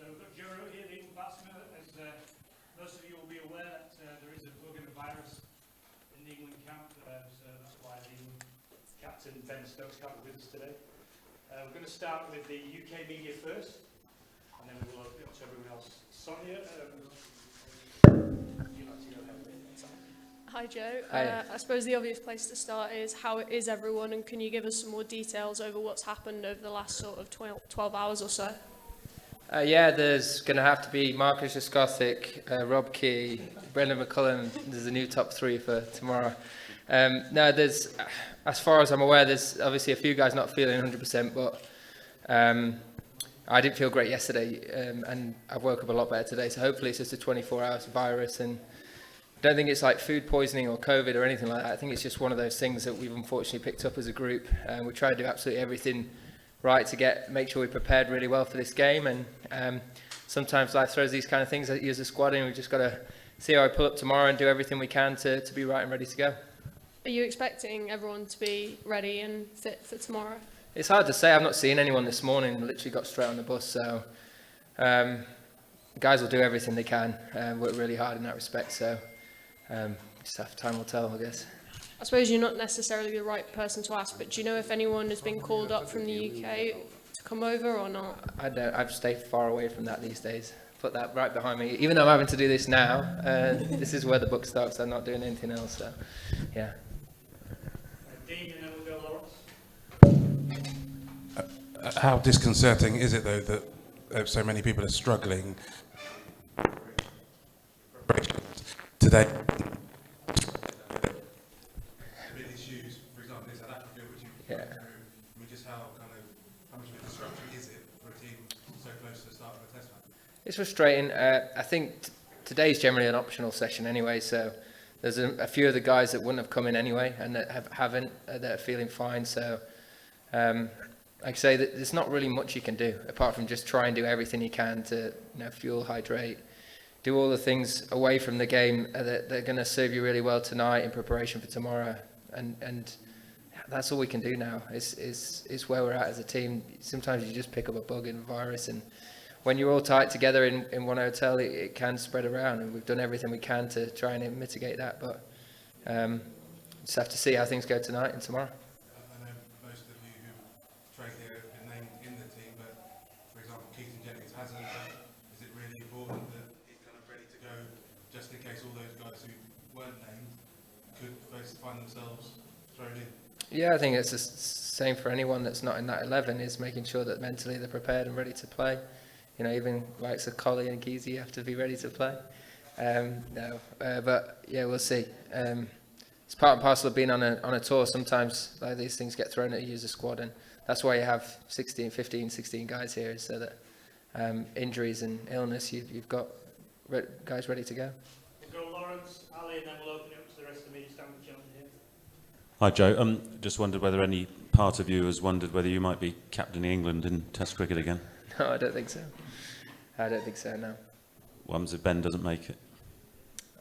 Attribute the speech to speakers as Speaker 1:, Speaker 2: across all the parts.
Speaker 1: So we've got Joe Root here, the England batsman. As most of you will be aware that there is a bug and a virus in the England camp, so that's why the England captain Ben Stokes can't be with us today. We're going to start with the UK media first, and then we will open it up to everyone else. Sonia, would you like to go ahead?
Speaker 2: Hi Joe.
Speaker 3: Hi.
Speaker 2: I suppose the obvious place to start is how is everyone, and can you give us some more details over what's happened over the last sort of 12 hours or so?
Speaker 3: Yeah, there's going to have to be Marcus Escothick, Rob Key, Brendan McCullum. There's a new top three for tomorrow. No, there's, as far as I'm aware, there's obviously a few guys not feeling 100%, but I didn't feel great yesterday, and I woke up a lot better today. So hopefully it's just a 24-hour virus, and I don't think it's like food poisoning or COVID or anything like that. I think it's just one of those things that we've unfortunately picked up as a group. We try to do absolutely everything right to make sure we're prepared really well for this game. And sometimes life throws these kind of things at you as a squad, and we've just got to see how we pull up tomorrow and do everything we can to be right and ready to go.
Speaker 2: Are you expecting everyone to be ready and fit for tomorrow?
Speaker 3: It's hard to say. I've not seen anyone this morning. Literally got straight on the bus. So guys will do everything they can. Work really hard in that respect. So just have time will tell, I guess.
Speaker 2: I suppose you're not necessarily the right person to ask, but do you know if anyone has been called up from the UK to come over or not?
Speaker 3: I don't. I've stayed far away from that these days. Put that right behind me. Even though I'm having to do this now, this is where the book starts. I'm not doing anything else. So, yeah.
Speaker 1: Dean, and then we'll go Lawrence.
Speaker 4: How disconcerting is it, though, that so many people are struggling today? Issues, for example, in South Africa, which you've gone through. I mean, just how much of a disruption is it for a team so close to the start of a test match?
Speaker 3: It's frustrating. I think today's generally an optional session anyway, so there's a few of the guys that wouldn't have come in anyway and that haven't, that are feeling fine. So like I say, that there's not really much you can do apart from just try and do everything you can to fuel, hydrate, do all the things away from the game that are going to serve you really well tonight in preparation for tomorrow. And that's all we can do now. Is where we're at as a team. Sometimes you just pick up a bug and a virus, and when you're all tight together in one hotel, it can spread around, and we've done everything we can to try and mitigate that. But just have to see how things go tonight and tomorrow.
Speaker 4: I know most of you who trained here have been named in the team, but for example, Keaton Jennings hasn't. Is it really important that he's kind of ready to go, just in case all those guys who weren't named could find themselves thrown in?
Speaker 3: Yeah, I think it's the same for anyone that's not in that 11, is making sure that mentally they're prepared and ready to play. Even likes of Collie and Geezy have to be ready to play. But yeah, we'll see. It's part and parcel of being on a tour. Sometimes like these things get thrown at you as a squad, and that's why you have 16 guys here, is so that injuries and illness, you've got guys ready to go.
Speaker 1: We'll go Lawrence, Ali, and then we'll open it up to the rest of the media stand with John here.
Speaker 5: Hi Joe, just wondered whether any part of you has wondered whether you might be captaining England in Test cricket again.
Speaker 3: No, I don't think so. I don't think so, no.
Speaker 5: What happens if Ben doesn't make it?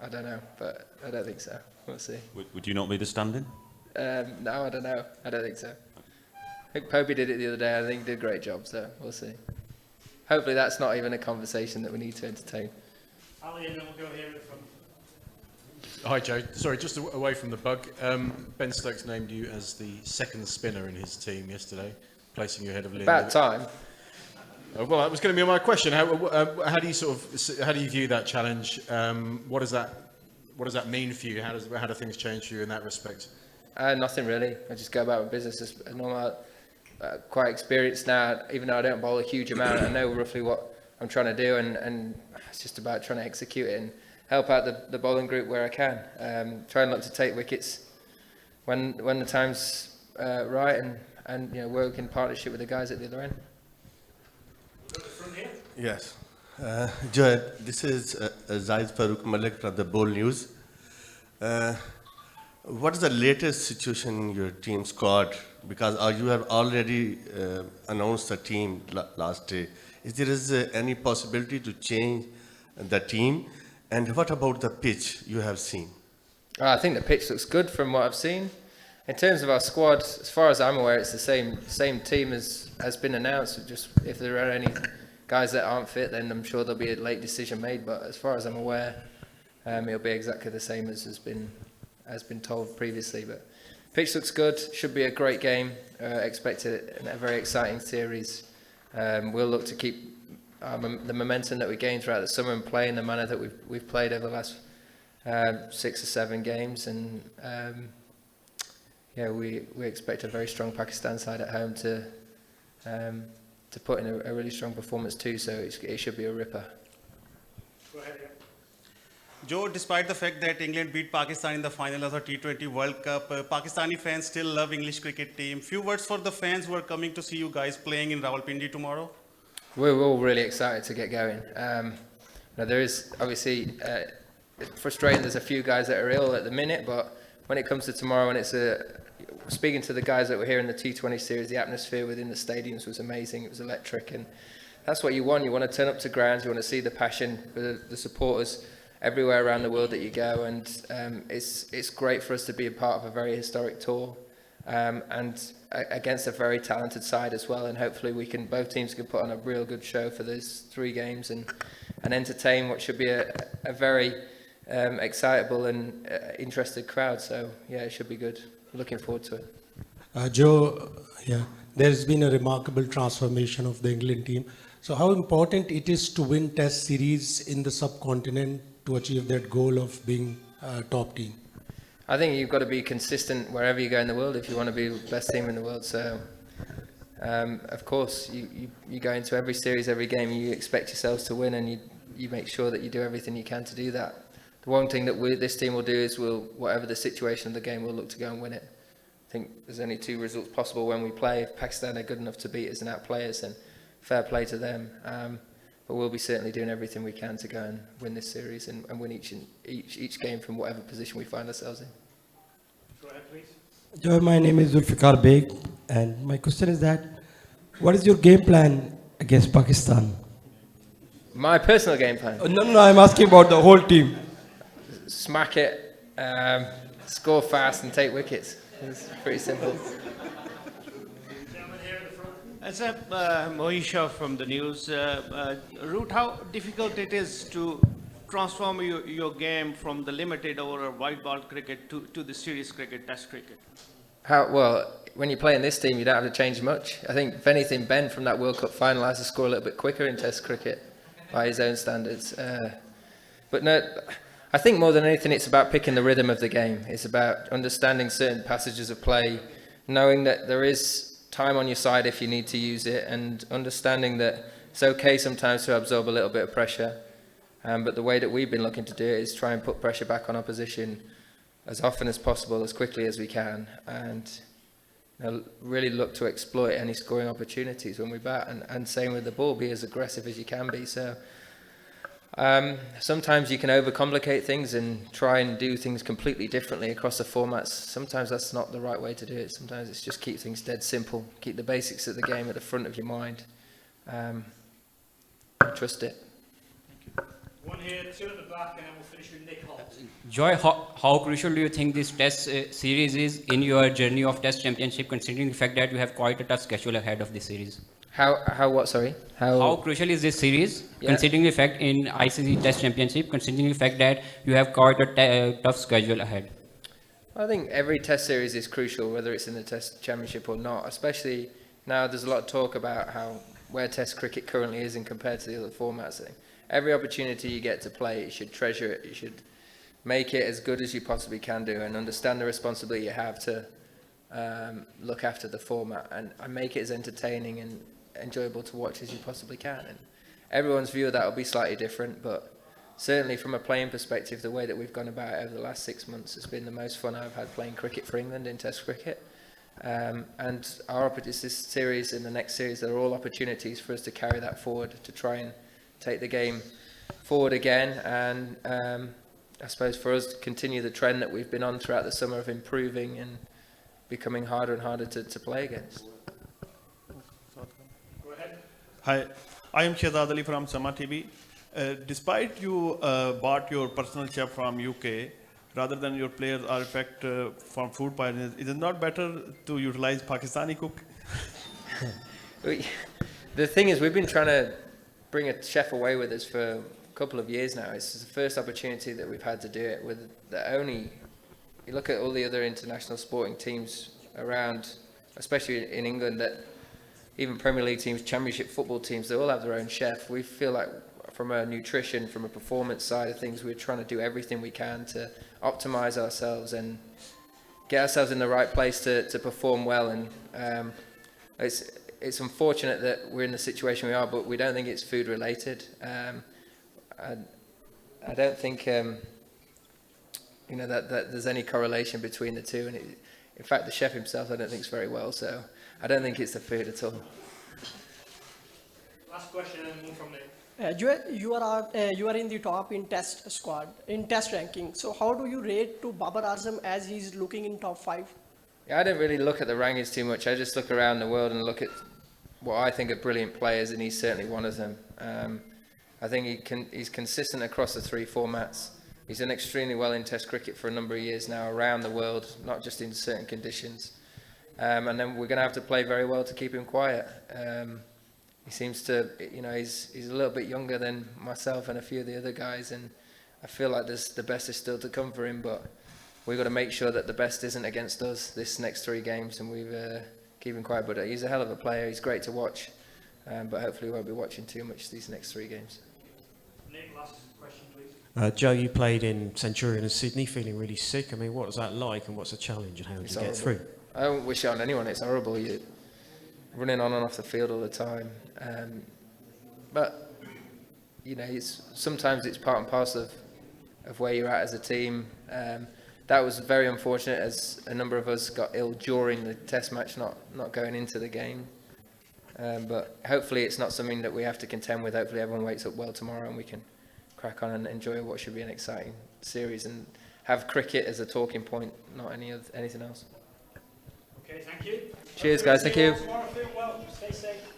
Speaker 3: I don't know, but I don't think so. We'll see.
Speaker 5: Would you not be the stand-in?
Speaker 3: No, I don't know. I don't think so. I think Popey did it the other day. I think he did a great job, so we'll see. Hopefully that's not even a conversation that we need to entertain.
Speaker 1: Ali, and then we'll go here at the front.
Speaker 6: Hi Joe, sorry, just away from the bug. Ben Stokes named you as the second spinner in his team yesterday, placing you ahead of Lynn.
Speaker 3: About time.
Speaker 6: Well, that was going to be my question. How do you view that challenge? What does that mean for you? How do things change for you in that respect?
Speaker 3: Nothing really. I just go about my business as normal. Quite experienced now, even though I don't bowl a huge amount. I know roughly what I'm trying to do, and it's just about trying to execute it and help out the bowling group where I can. Try and look to take wickets when the time's right, and work in partnership with the guys at the other end.
Speaker 7: Yes. Joe, this is Zahid Farooq Malik from the Bowl News. What is the latest situation in your team squad? Because you have already announced the team last day. Is there any possibility to change the team? And what about the pitch you have seen?
Speaker 3: I think the pitch looks good from what I've seen. In terms of our squad, as far as I'm aware, it's the same team as has been announced. Just if there are any guys that aren't fit, then I'm sure there'll be a late decision made. But as far as I'm aware, it'll be exactly the same as has been told previously. But pitch looks good. Should be a great game. Expected a very exciting series. We'll look to keep the momentum that we gained throughout the summer and play in the manner that we've played over the last 6 or 7 games, and we expect a very strong Pakistan side at home to put in a really strong performance too. So it should be a ripper.
Speaker 1: Go ahead, yeah.
Speaker 8: Joe, despite the fact that England beat Pakistan in the final of the T20 World Cup, Pakistani fans still love English cricket team. Few words for the fans who are coming to see you guys playing in Rawalpindi tomorrow.
Speaker 3: We're all really excited to get going. There is obviously it's frustrating. There's a few guys that are ill at the minute, but when it comes to tomorrow, and it's speaking to the guys that were here in the T20 series, the atmosphere within the stadiums was amazing. It was electric, and that's what you want. You want to turn up to grounds. You want to see the passion for the supporters everywhere around the world that you go, and it's great for us to be a part of a very historic tour, and against a very talented side as well. And hopefully both teams can put on a real good show for those 3 games and entertain what should be a very excitable and interested crowd. So yeah, it should be good. Looking forward to it.
Speaker 9: Joe, there's been a remarkable transformation of the England team. So how important it is to win Test series in the subcontinent to achieve that goal of being a top team?
Speaker 3: I think you've got to be consistent wherever you go in the world if you want to be the best team in the world. So, of course, you go into every series, every game, you expect yourselves to win, and you make sure that you do everything you can to do that. The one thing that this team will do is whatever the situation of the game, we'll look to go and win it. I think there's only 2 results possible when we play. If Pakistan are good enough to beat us and outplay us, then fair play to them. But we'll be certainly doing everything we can to go and win this series and win each game from whatever position we find ourselves in.
Speaker 1: Go ahead, please.
Speaker 10: Joe, my name is Zulfikar Beg, and my question is that, what is your game plan against Pakistan?
Speaker 3: My personal game plan?
Speaker 10: No, I'm asking about the whole team.
Speaker 3: Smack it, score fast and take wickets. It's pretty simple.
Speaker 1: Gentlemen here at the front.
Speaker 11: As Mohisha from the news, Root, how difficult it is to transform your game from the limited over white ball cricket to the serious cricket, Test cricket?
Speaker 3: Well, when you play in this team, you don't have to change much. I think, if anything, Ben from that World Cup final has to score a little bit quicker in Test cricket by his own standards. But no, I think more than anything, it's about picking the rhythm of the game. It's about understanding certain passages of play, knowing that there is time on your side if you need to use it, and understanding that it's okay sometimes to absorb a little bit of pressure. But the way that we've been looking to do it is try and put pressure back on opposition as often as possible, as quickly as we can, and really look to exploit any scoring opportunities when we bat, and same with the ball, be as aggressive as you can be. So sometimes you can overcomplicate things and try and do things completely differently across the formats. Sometimes that's not the right way to do it. Sometimes it's just keep things dead simple, keep the basics of the game at the front of your mind, trust it.
Speaker 1: One here, 2 at the back, and then we'll finish with Nick Holt.
Speaker 12: Joy, how crucial do you think this Test series is in your journey of Test Championship, considering the fact that you have quite a tough schedule ahead of this series?
Speaker 3: How what, sorry?
Speaker 12: How crucial is this series, considering the fact in ICC Test Championship, considering the fact that you have quite a tough schedule ahead?
Speaker 3: I think every Test series is crucial, whether it's in the Test Championship or not, especially now there's a lot of talk about where Test cricket currently is in compared to the other formats. I think every opportunity you get to play, you should treasure it, you should make it as good as you possibly can do, and understand the responsibility you have to look after the format and make it as entertaining and enjoyable to watch as you possibly can. And everyone's view of that will be slightly different, but certainly from a playing perspective, the way that we've gone about it over the last 6 months has been the most fun I've had playing cricket for England in Test cricket. And this series and the next series, they're all opportunities for us to carry that forward, to try and take the game forward again, and I suppose for us to continue the trend that we've been on throughout the summer of improving and becoming harder and harder to play against.
Speaker 1: Go ahead.
Speaker 13: Hi, I am Shahzad Ali from Sama TV. Despite you bought your personal chef from UK, rather than your players are in fact from food poisoning, is it not better to utilize Pakistani cook?
Speaker 3: The thing is, we've been trying to bring a chef away with us for a couple of years now. It's the first opportunity that we've had to do it with the only. You look at all the other international sporting teams around, especially in England, that even Premier League teams, Championship football teams, they all have their own chef. We feel like from a nutrition, from a performance side of things, we're trying to do everything we can to optimize ourselves and get ourselves in the right place to perform well. And it's unfortunate that we're in the situation we are, but we don't think it's food related. I don't think that there's any correlation between the two. And in fact, the chef himself, I don't think is very well. So I don't think it's the food at all.
Speaker 1: Last question and one from Nick.
Speaker 14: You are in the top in test squad, in test ranking. So how do you rate to Babar Azam as he's looking in top 5?
Speaker 3: Yeah, I don't really look at the rankings too much. I just look around the world and look at what I think are brilliant players, and he's certainly one of them. I think he's consistent across the 3 formats. He's done extremely well in Test cricket for a number of years now around the world, not just in certain conditions. And then we're going to have to play very well to keep him quiet. He seems to, he's a little bit younger than myself and a few of the other guys, and I feel like the best is still to come for him, but we've got to make sure that the best isn't against us this next 3 games, and we've keep him quiet. But he's a hell of a player. He's great to watch, but hopefully we won't be watching too much these next 3 games.
Speaker 1: Nick, last question, please.
Speaker 15: Joe, you played in Centurion and Sydney, feeling really sick. I mean, what was that like, and what's the challenge, and how did you get through?
Speaker 3: I don't wish it on anyone. It's horrible. You're running on and off the field all the time. But sometimes it's part and parcel of where you're at as a team. That was very unfortunate, as a number of us got ill during the test match, not going into the game. But hopefully it's not something that we have to contend with. Hopefully everyone wakes up well tomorrow and we can crack on and enjoy what should be an exciting series and have cricket as a talking point, not anything else.
Speaker 1: Okay, thank you.
Speaker 3: Cheers, guys. Thank you.
Speaker 1: Tomorrow, feel well. Stay safe.